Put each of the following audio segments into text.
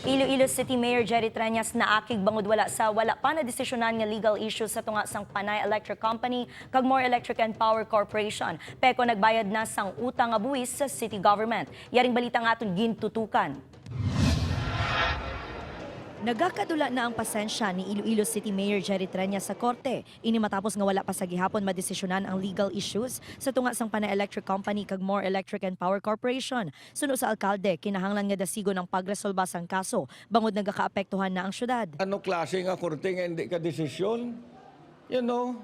Iloilo City Mayor Jerry Treñas naakig bangod wala pa na desisyonan nga legal issues sa tunga sang Panay Electric Company kag More Electric and Power Corporation. Peko nagbayad na sang utang nga buwis sa city government. Yaring balita nga aton gintutukan. Nagakadula na ang pasensya ni Iloilo City Mayor Jerry Treñas sa korte. Ini matapos nga wala pa sa gihapon madesisyonan ang legal issues sa tunga sang Panay Electric Company kag More Electric and Power Corporation. Suno sa alkalde, kinahanglan nga dasigo ng pagresolba sang kaso bangod nagakaapektuhan na ang syudad. Ano klase nga korte nga hindi ka desisyon? You know,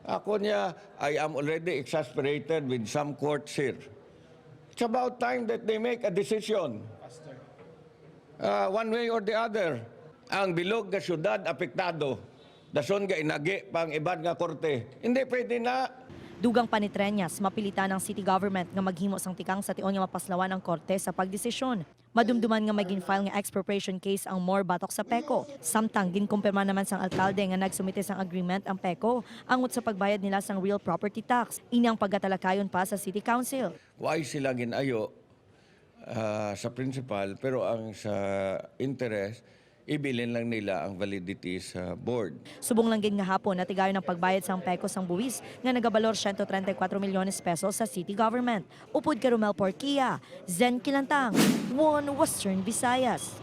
ako niya, I am already exasperated with some courts here. It's about time that they make a decision. One way or the other. Ang bilog nga syudad apektado. Dason nga inagi pang ibad nga korte. Hindi pwede na. Dugang pa ni Treñas, mapilitan ng city government nga maghimo sang tikang sa tion nga mapaslawan ang korte sa pagdesisyon. Madumduman nga may gin-file nga expropriation case ang More batok sa PECO. Samtang ginkumpirma naman sang alkalde nga nagsumite sang agreement ang PECO angot sa pagbayad nila sang real property tax. Ini ang pagkatalakayon pa sa City Council. Why sila ginayo sa principal pero ang sa interest ibilin lang nila ang validity sa board. Subong lang gid nga hapon natigayon ng pagbayad sang PECO sang buwis nga nagabalor 134 milyones pesos sa city government. Upod ka Romel Porquia, Zen Kilantang, One Western Visayas.